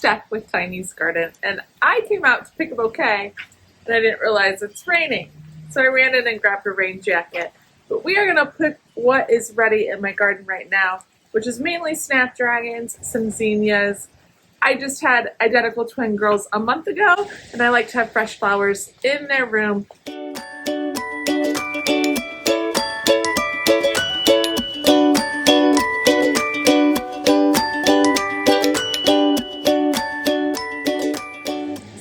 Steph with Tiny's Garden, and I came out to pick a bouquet and I didn't realize it's raining. So I ran in and grabbed a rain jacket. But we are going to put what is ready in my garden right now, which is mainly snapdragons, some zinnias. I just had identical twin girls a month ago, and I like to have fresh flowers in their room.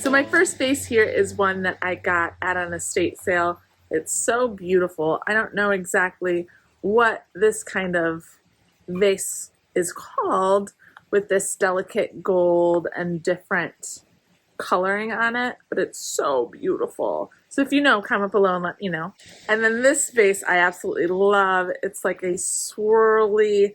So my first vase here is one that I got at an estate sale. It's so beautiful. I don't know exactly what this kind of vase is called with this delicate gold and different coloring on it, but it's so beautiful. So if you know, comment below and let me know. And then this vase I absolutely love. It's like a swirly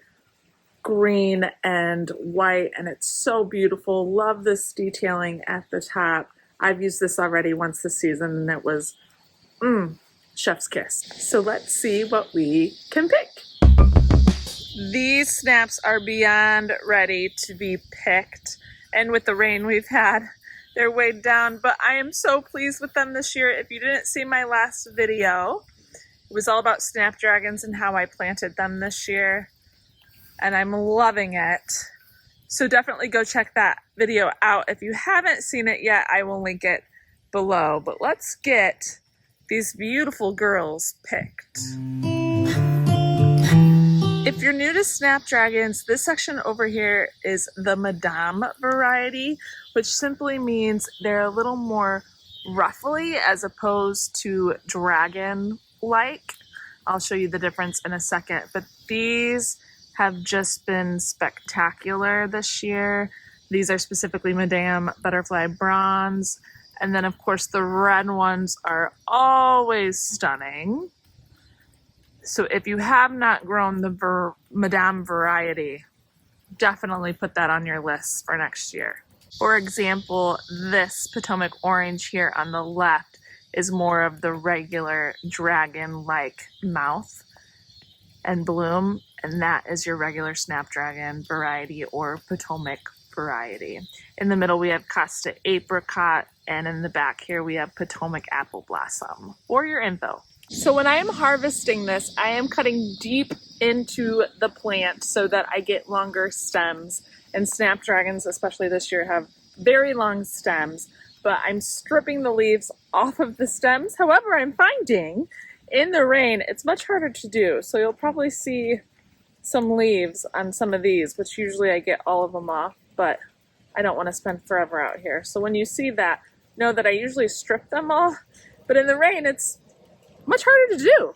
green and white, and it's so beautiful. Love this detailing at the top. I've used this already once this season, and it was chef's kiss. So let's see what we can pick. These snaps are beyond ready to be picked, and with the rain we've had, they're weighed down, but I am so pleased with them this year. If you didn't see my last video, it was all about snapdragons and how I planted them this year, and I'm loving it. So definitely go check that video out. If you haven't seen it yet, I will link it below. But let's get these beautiful girls picked. If you're new to snapdragons, this section over here is the Madame variety, which simply means they're a little more ruffly as opposed to dragon-like. I'll show you the difference in a second, but these have just been spectacular this year. These are specifically Madame Butterfly Bronze, and then of course the red ones are always stunning. So if you have not grown the Madame variety, definitely put that on your list for next year. For example, this Potomac Orange here on the left is more of the regular dragon-like mouth and bloom, and that is your regular snapdragon variety or Potomac variety. In the middle we have Costa Apricot, and in the back here we have Potomac Apple Blossom, for your info. So when I am harvesting this, I am cutting deep into the plant so that I get longer stems. And snapdragons, especially this year, have very long stems, but I'm stripping the leaves off of the stems. However, I'm finding in the rain, it's much harder to do. So you'll probably see some leaves on some of these, which usually I get all of them off, but I don't want to spend forever out here. So when you see that, know that I usually strip them all, but in the rain, it's much harder to do.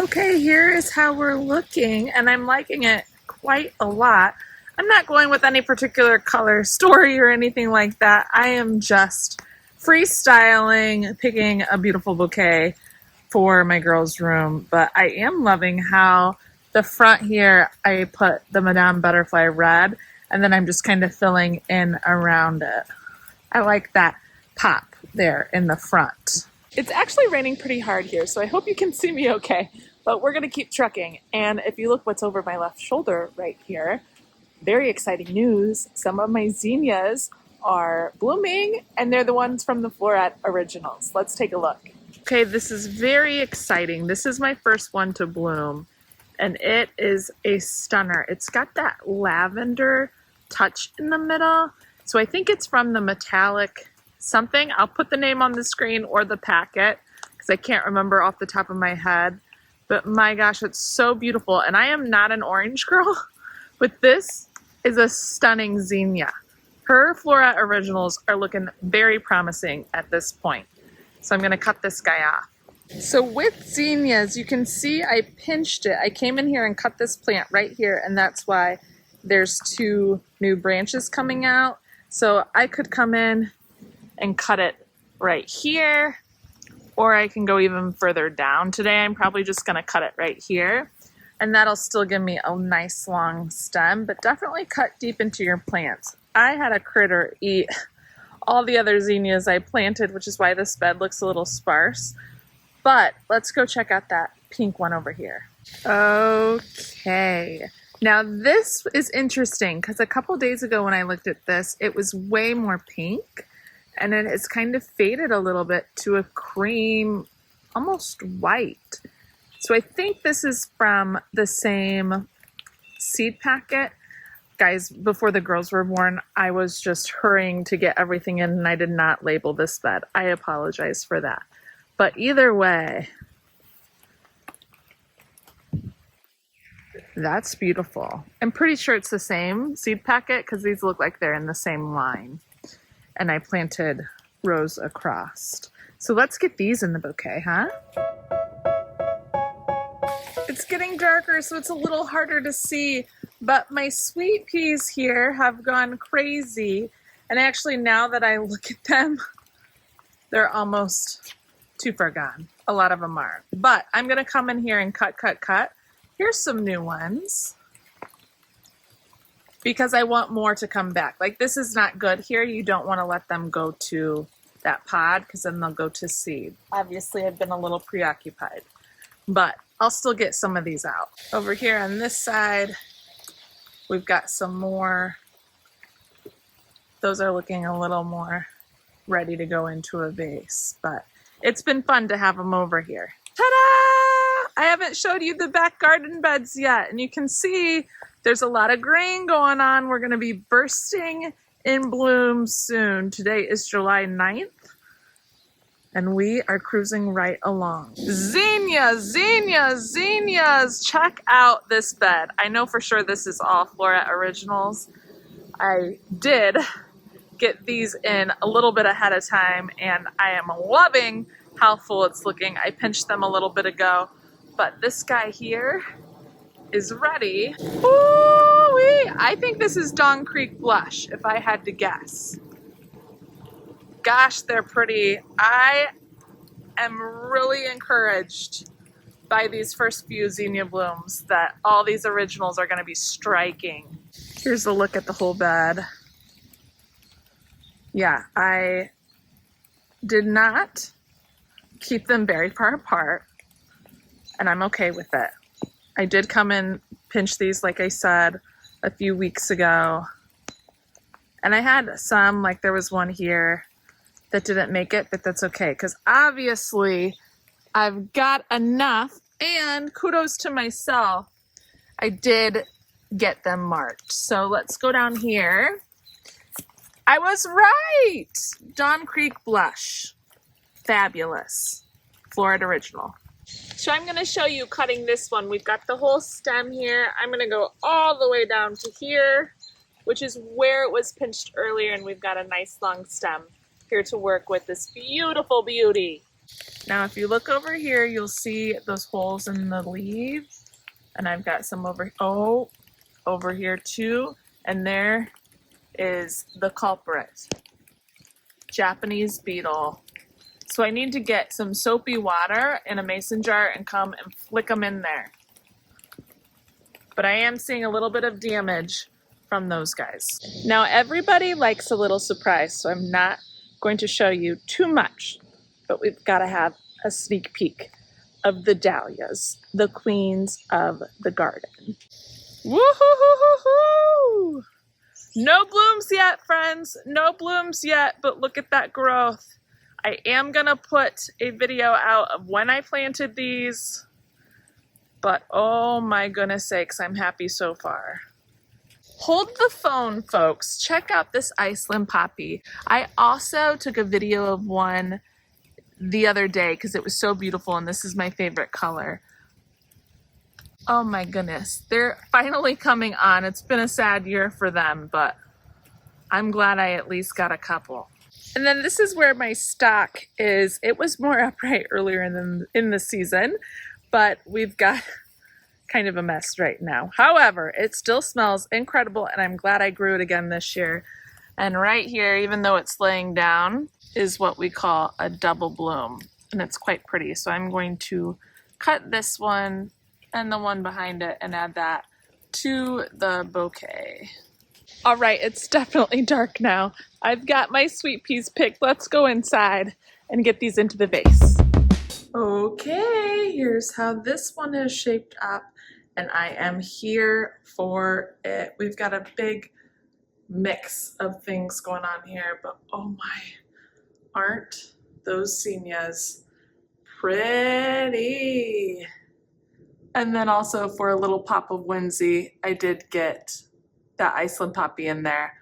Okay, here is how we're looking, and I'm liking it quite a lot. I'm not going with any particular color story or anything like that. I am just freestyling, picking a beautiful bouquet for my girls' room, but I am loving how the front here, I put the Madame Butterfly red, and then I'm just kind of filling in around it. I like that pop there in the front. It's actually raining pretty hard here, so I hope you can see me okay, but we're going to keep trucking. And if you look what's over my left shoulder right here, very exciting news. Some of my zinnias are blooming, and they're the ones from the Floret Originals. Let's take a look. Okay, this is very exciting. This is my first one to bloom, and it is a stunner. It's got that lavender touch in the middle, so I think it's from the metallic something. I'll put the name on the screen or the packet because I can't remember off the top of my head, but my gosh, it's so beautiful. And I am not an orange girl, but this is a stunning zinnia. Her Floret Originals are looking very promising at this point. So I'm going to cut this guy off. So with zinnias, you can see I pinched it. I came in here and cut this plant right here, and that's why there's 2 new branches coming out. So I could come in and cut it right here, or I can go even further down. Today I'm probably just going to cut it right here, and that'll still give me a nice long stem, but definitely cut deep into your plants. I had a critter eat all the other zinnias I planted, which is why this bed looks a little sparse, but let's go check out that pink one over here. Okay, Now this is interesting because a couple days ago when I looked at this, it was way more pink, and then it's kind of faded a little bit to a cream, almost white. So I think this is from the same seed packet. Guys, before the girls were born, I was just hurrying to get everything in and I did not label this bed. I apologize for that. But either way, that's beautiful. I'm pretty sure it's the same seed packet because these look like they're in the same line. And I planted rows across. So let's get these in the bouquet, huh? It's getting darker, so it's a little harder to see, but my sweet peas here have gone crazy. And actually, now that I look at them, they're almost too far gone. A lot of them are. But I'm gonna come in here and cut. Here's some new ones because I want more to come back. Like this is not good here. You don't want to let them go to that pod because then they'll go to seed. Obviously, I've been a little preoccupied, but I'll still get some of these out. Over here on this side, we've got some more. Those are looking a little more ready to go into a vase, but it's been fun to have them over here. Ta-da! I haven't showed you the back garden beds yet, and you can see there's a lot of green going on. We're gonna be bursting in bloom soon. Today is July 9th, and we are cruising right along. Zinnias! Check out this bed. I know for sure this is all Floret Originals. I did get these in a little bit ahead of time, and I am loving how full it's looking. I pinched them a little bit ago, but this guy here is ready. Ooh-wee! I think this is Dawn Creek Blush, if I had to guess. Gosh, they're pretty. I am really encouraged by these first few zinnia blooms that all these originals are gonna be striking. Here's a look at the whole bed. Yeah, I did not keep them very far apart, and I'm okay with it. I did come and pinch these, like I said, a few weeks ago. And I had some, like there was one here that didn't make it, but that's okay, because obviously I've got enough, and kudos to myself, I did get them marked. So let's go down here. I was right! Dawn Creek Blush. Fabulous. Floret Original. So I'm going to show you cutting this one. We've got the whole stem here. I'm going to go all the way down to here, which is where it was pinched earlier, and we've got a nice long stem here to work with this beautiful beauty. Now if you look over here, you'll see those holes in the leaves, and I've got some over here too, and there is the culprit, Japanese beetle. So I need to get some soapy water in a mason jar and come and flick them in there. But I am seeing a little bit of damage from those guys. Now everybody likes a little surprise, so I'm not going to show you too much, but we've got to have a sneak peek of the dahlias, the queens of the garden. Woo-hoo-hoo-hoo-hoo! No blooms yet, friends. No blooms yet, but look at that growth. I am gonna put a video out of when I planted these, but oh my goodness sakes, I'm happy so far. Hold the phone, folks. Check out this Iceland poppy. I also took a video of one the other day because it was so beautiful, and this is my favorite color. Oh my goodness, they're finally coming on. It's been a sad year for them, but I'm glad I at least got a couple. And then this is where my stock is. It was more upright earlier in the season, but we've got kind of a mess right now. However, it still smells incredible, and I'm glad I grew it again this year. And right here, even though it's laying down, is what we call a double bloom, and it's quite pretty. So I'm going to cut this one and the one behind it and add that to the bouquet. All right, it's definitely dark now. I've got my sweet peas picked. Let's go inside and get these into the vase. Okay, here's how this one is shaped up. and I am here for it. We've got a big mix of things going on here, but oh my, aren't those zinnias pretty? And then also for a little pop of whimsy, I did get that Iceland poppy in there.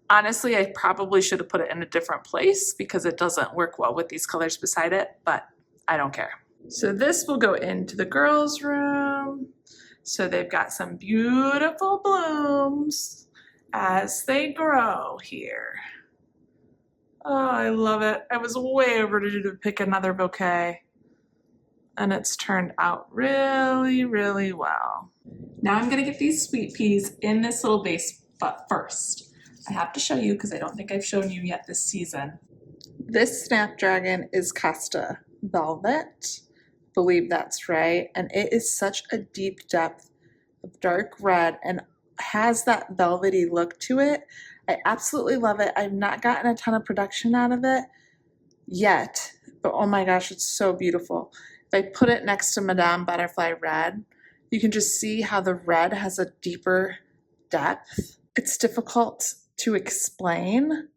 Honestly, I probably should have put it in a different place because it doesn't work well with these colors beside it, but I don't care. So this will go into the girls' room. So they've got some beautiful blooms as they grow here. Oh, I love it. I was way overdue to pick another bouquet, and it's turned out really, really well. Now I'm gonna get these sweet peas in this little vase, but first, I have to show you because I don't think I've shown you yet this season. This snapdragon is Costa Velvet. I believe that's right. And it is such a deep depth of dark red and has that velvety look to it. I absolutely love it. I've not gotten a ton of production out of it yet, but oh my gosh, it's so beautiful. If I put it next to Madame Butterfly Red, you can just see how the red has a deeper depth. It's difficult to explain,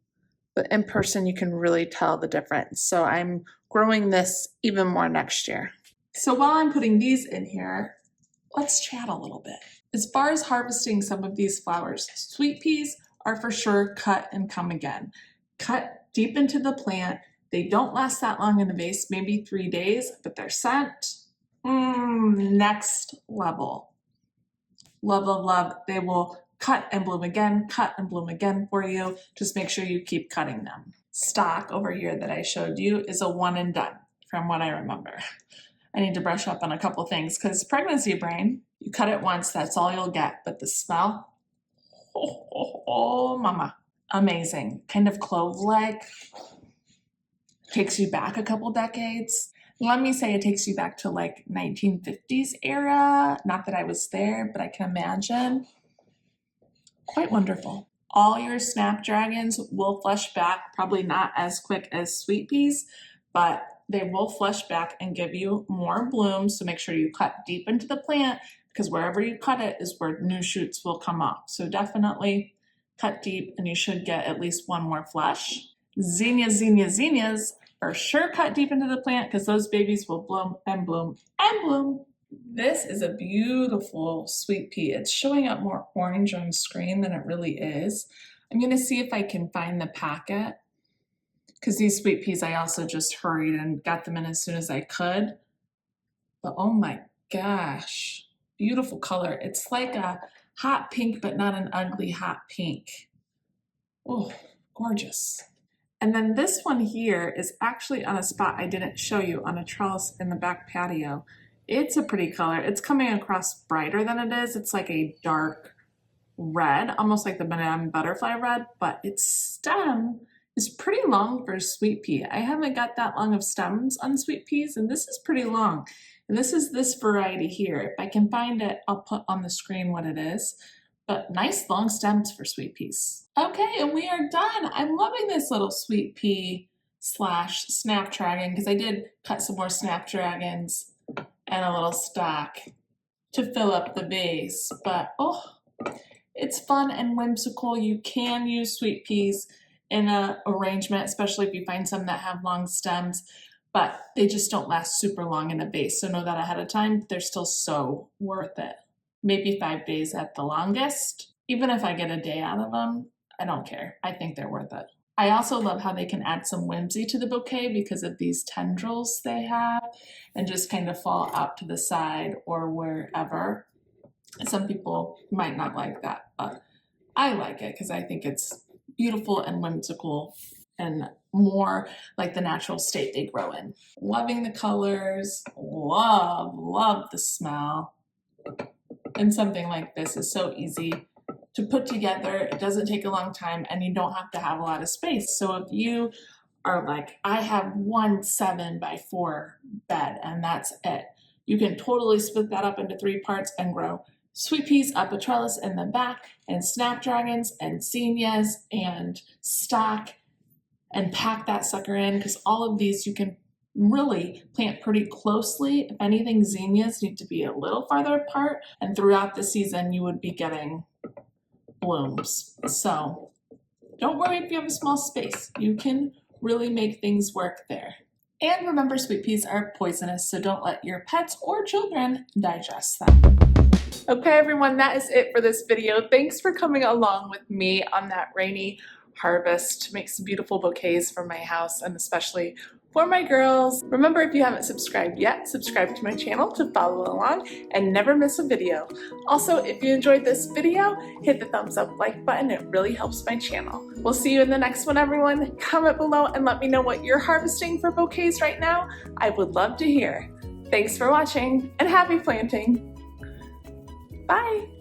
but in person you can really tell the difference. So I'm growing this even more next year. So while I'm putting these in here, let's chat a little bit. As far as harvesting some of these flowers, sweet peas are for sure cut and come again. Cut deep into the plant. They don't last that long in the vase, maybe 3 days, but they're scent. Next level. Love, love, love. They will cut and bloom again for you. Just make sure you keep cutting them. Stock over here that I showed you is a one and done from what I remember. I need to brush up on a couple things because pregnancy brain, you cut it once, that's all you'll get. But the smell, oh mama, amazing. Kind of clove-like, takes you back a couple decades. Let me say it takes you back to like 1950s era. Not that I was there, but I can imagine. Quite wonderful. All your snapdragons will flush back, probably not as quick as sweet peas, but they will flush back and give you more blooms. So make sure you cut deep into the plant because wherever you cut it is where new shoots will come up. So definitely cut deep and you should get at least one more flush. Zinnias, zinnias, zinnias for sure cut deep into the plant because those babies will bloom and bloom and bloom. This is a beautiful sweet pea. It's showing up more orange on screen than it really is. I'm gonna see if I can find the packet because these sweet peas I also just hurried and got them in as soon as I could. But oh my gosh, beautiful color. It's like a hot pink, but not an ugly hot pink. Oh, gorgeous. And then this one here is actually on a spot I didn't show you on a trellis in the back patio. It's a pretty color. It's coming across brighter than it is. It's like a dark red, almost like the Madame Butterfly red, but its stem is pretty long for a sweet pea. I haven't got that long of stems on sweet peas, and this is pretty long. And this is this variety here. If I can find it, I'll put on the screen what it is. But nice long stems for sweet peas. Okay, and we are done. I'm loving this little sweet pea slash snapdragon because I did cut some more snapdragons and a little stock to fill up the vase. But oh, it's fun and whimsical. You can use sweet peas in an arrangement, especially if you find some that have long stems, but they just don't last super long in a vase. So know that ahead of time. They're still so worth it. Maybe 5 days at the longest. Even if I get a day out of them, I don't care. I think they're worth it. I also love how they can add some whimsy to the bouquet because of these tendrils they have and just kind of fall out to the side or wherever. Some people might not like that, but I like it because I think it's beautiful and whimsical and more like the natural state they grow in. Loving the colors, love the smell. And something like this is so easy to put together. It doesn't take a long time and you don't have to have a lot of space. So if you are like, I have one 7x4 bed and that's it, you can totally split that up into 3 parts and grow sweet peas up a trellis in the back and snapdragons and zinnias and stock and pack that sucker in because all of these you can really plant pretty closely. If anything, zinnias need to be a little farther apart, and throughout the season you would be getting blooms. So don't worry if you have a small space. You can really make things work there. And remember, sweet peas are poisonous, so don't let your pets or children digest them. Okay, everyone, that is it for this video. Thanks for coming along with me on that rainy harvest to make some beautiful bouquets for my house and especially for my girls. Remember, if you haven't subscribed yet, subscribe to my channel to follow along and never miss a video. Also, if you enjoyed this video, hit the thumbs up like button. It really helps my channel. We'll see you in the next one, everyone. Comment below and let me know what you're harvesting for bouquets right now. I would love to hear. Thanks for watching and happy planting. Bye.